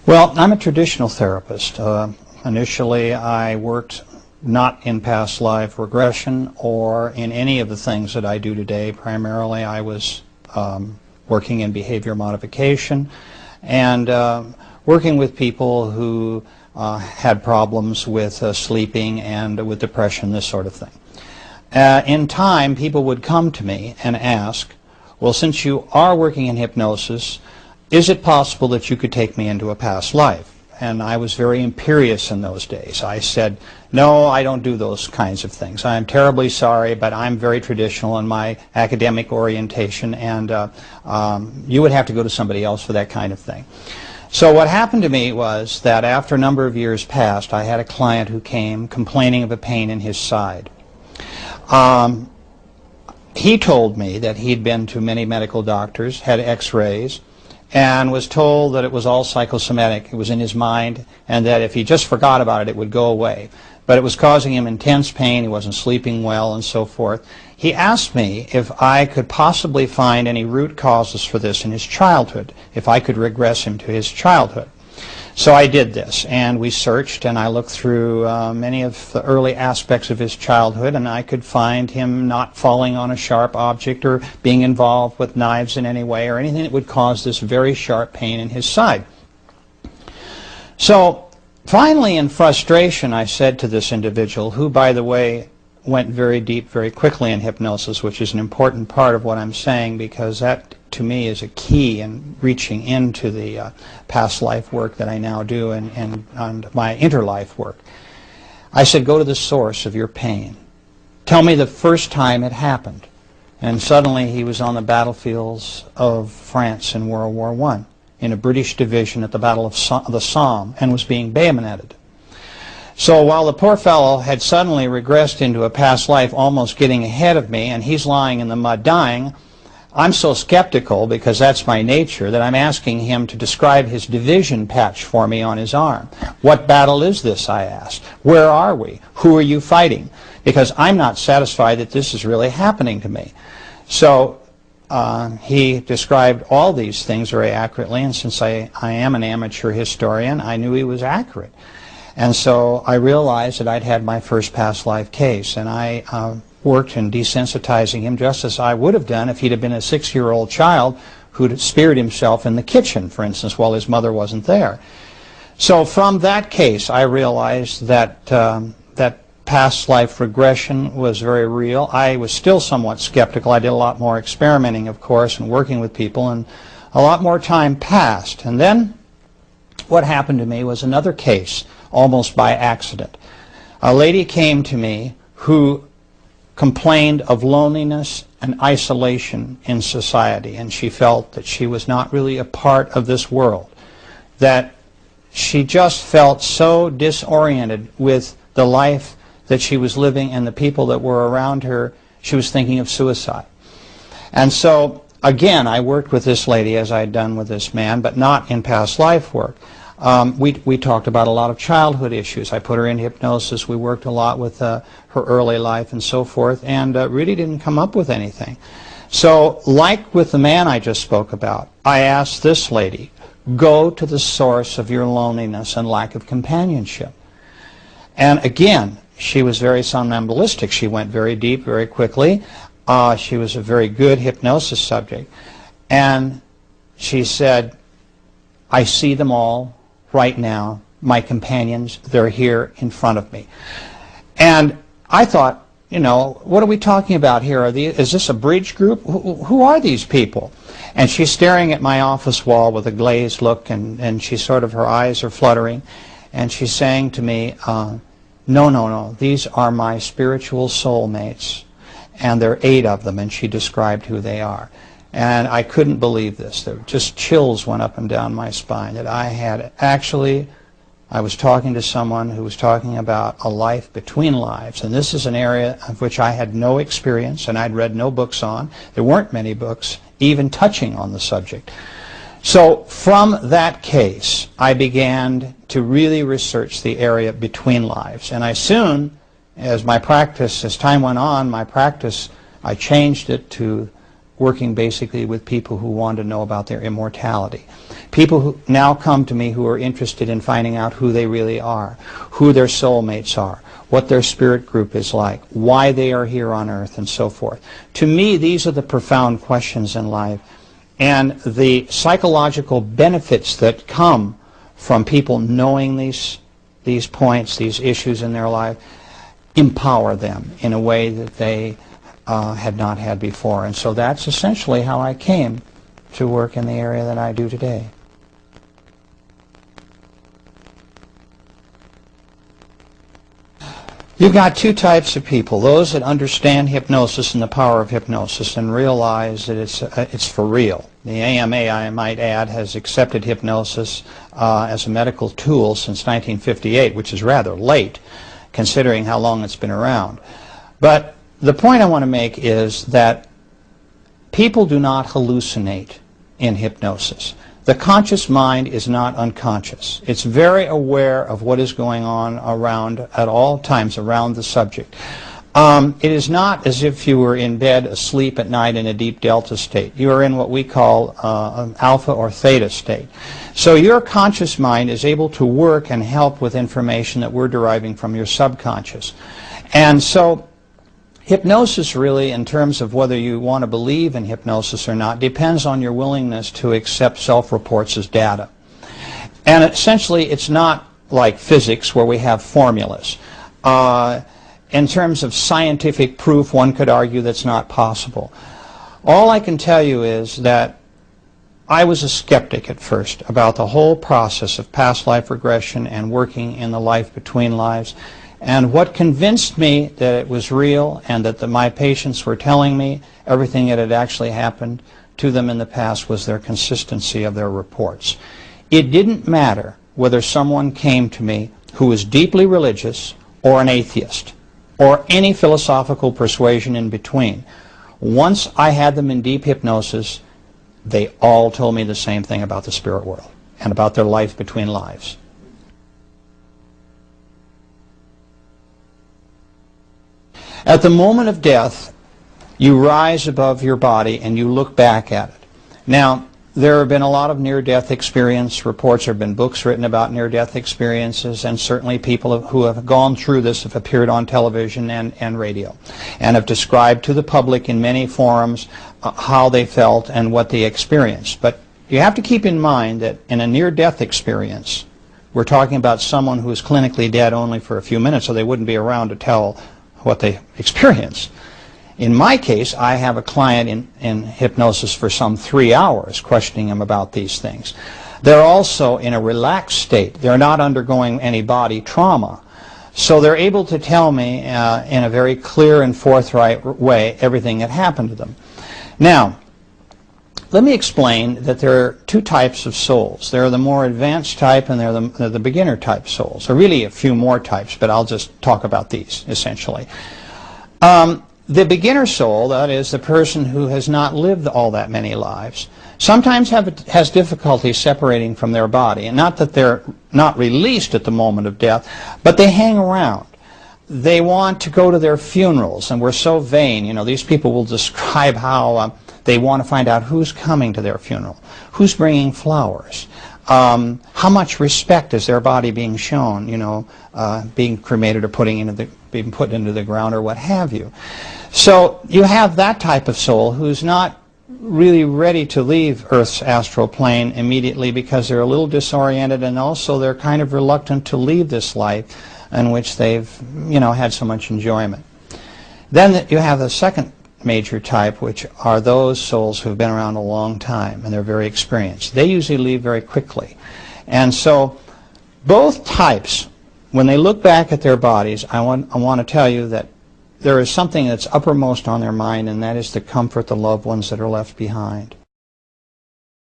Well, I'm a traditional therapist. Initially, I worked not in past life regression or in any of the things that I do today. Primarily, I was working in behavior modification and working with people who had problems with sleeping and with depression, this sort of thing. In time, people would come to me and ask, well, since you are working in hypnosis, is it possible that you could take me into a past life? And I was very imperious in those days. I said, no, I don't do those kinds of things. I'm terribly sorry, but I'm very traditional in my academic orientation, and you would have to go to somebody else for that kind of thing. So what happened to me was that after a number of years passed, I had a client who came complaining of a pain in his side. He told me that he'd been to many medical doctors, had x-rays, and was told that it was all psychosomatic. It was in his mind, and that if he just forgot about it, it would go away. But it was causing him intense pain. He wasn't sleeping well, and so forth. He asked me if I could possibly find any root causes for this in his childhood, if I could regress him to his childhood. So I did this, and we searched, and I looked through many of the early aspects of his childhood, and I could find him not falling on a sharp object or being involved with knives in any way or anything that would cause this very sharp pain in his side. So finally, in frustration, I said to this individual, who, by the way, went very deep very quickly in hypnosis, which is an important part of what I'm saying, because that to me is a key in reaching into the past life work that I now do and my interlife work. I said, go to the source of your pain. Tell me the first time it happened. And suddenly he was on the battlefields of France in World War I, in a British division at the Battle of the Somme, and was being bayoneted. So while the poor fellow had suddenly regressed into a past life, almost getting ahead of me, and he's lying in the mud dying, I'm so skeptical, because that's my nature, that I'm asking him to describe his division patch for me on his arm. What battle is this, I asked. Where are we? Who are you fighting? Because I'm not satisfied that this is really happening to me. So he described all these things very accurately, and since I am an amateur historian, I knew he was accurate. And so I realized that I'd had my first past life case, and I worked in desensitizing him just as I would have done if he'd have been a 6-year-old child who'd speared himself in the kitchen, for instance, while his mother wasn't there. So from that case, I realized that that past life regression was very real. I was still somewhat skeptical. I did a lot more experimenting, of course, and working with people, and a lot more time passed. And then what happened to me was another case, almost by accident. A lady came to me who complained of loneliness and isolation in society, and she felt that she was not really a part of this world, that she just felt so disoriented with the life that she was living and the people that were around her. She was thinking of suicide. And so again, I worked with this lady as I had done with this man, but not in past life work. We talked about a lot of childhood issues. I put her in hypnosis. We worked a lot with her early life and so forth, and really didn't come up with anything. So like with the man I just spoke about, I asked this lady, go to the source of your loneliness and lack of companionship. And again, she was very somnambulistic. She went very deep very quickly. She was a very good hypnosis subject. And she said, I see them all right now, my companions, they're here in front of me. And I thought, you know, what are we talking about here? Is this a bridge group? Who are these people? And she's staring at my office wall with a glazed look, and she sort of, her eyes are fluttering, and she's saying to me, no, these are my spiritual soulmates, and there are 8 of them, and she described who they are. And I couldn't believe this. There just chills went up and down my spine, that I was talking to someone who was talking about a life between lives. And this is an area of which I had no experience and I'd read no books on. There weren't many books even touching on the subject. So from that case, I began to really research the area between lives. And I soon, as time went on, my practice, I changed it to working basically with people who want to know about their immortality. People who now come to me who are interested in finding out who they really are, who their soulmates are, what their spirit group is like, why they are here on earth, and so forth. To me, these are the profound questions in life, and the psychological benefits that come from people knowing these points, these issues in their life, empower them in a way that they had not had before. And so that's essentially how I came to work in the area that I do today. You've got two types of people: those that understand hypnosis and the power of hypnosis and realize that it's for real. The AMA, I might add, has accepted hypnosis as a medical tool since 1958, which is rather late considering how long it's been around. But the point I want to make is that people do not hallucinate in hypnosis. The conscious mind is not unconscious. It's very aware of what is going on around at all times around the subject. It is not as if you were in bed asleep at night in a deep delta state. You are in what we call an alpha or theta state. So your conscious mind is able to work and help with information that we're deriving from your subconscious. And so hypnosis really, in terms of whether you want to believe in hypnosis or not, depends on your willingness to accept self-reports as data. And essentially, it's not like physics where we have formulas. In terms of scientific proof, one could argue that's not possible. All I can tell you is that I was a skeptic at first about the whole process of past life regression and working in the life between lives. And what convinced me that it was real and that my patients were telling me everything that had actually happened to them in the past was their consistency of their reports. It didn't matter whether someone came to me who was deeply religious or an atheist or any philosophical persuasion in between. Once I had them in deep hypnosis, they all told me the same thing about the spirit world and about their life between lives. At the moment of death, you rise above your body and you look back at it. Now, there have been a lot of near-death experience reports. There have been books written about near-death experiences, and certainly people who have gone through this have appeared on television and radio and have described to the public in many forums how they felt and what they experienced. But you have to keep in mind that in a near-death experience, we're talking about someone who is clinically dead only for a few minutes, so they wouldn't be around to tell what they experienced. In my case, I have a client in hypnosis for some 3 hours, questioning him about these things. They're also in a relaxed state. They're not undergoing any body trauma. So they're able to tell me in a very clear and forthright way everything that happened to them. Now, let me explain that there are two types of souls. There are the more advanced type and there are the beginner type souls. There are really a few more types, but I'll just talk about these essentially. The beginner soul, that is the person who has not lived all that many lives, sometimes has difficulty separating from their body. And not that they're not released at the moment of death, but they hang around. They want to go to their funerals, and we're so vain. You know, these people will describe how they want to find out who's coming to their funeral, who's bringing flowers, how much respect is their body being shown, you know, being cremated or being put into the ground or what have you. So you have that type of soul who's not really ready to leave Earth's astral plane immediately because they're a little disoriented, and also they're kind of reluctant to leave this life in which they've, you know, had so much enjoyment. Then you have the second major type, which are those souls who've been around a long time and they're very experienced. They usually leave very quickly. And so both types, when they look back at their bodies, I want to tell you that there is something that's uppermost on their mind, and that is to comfort the loved ones that are left behind.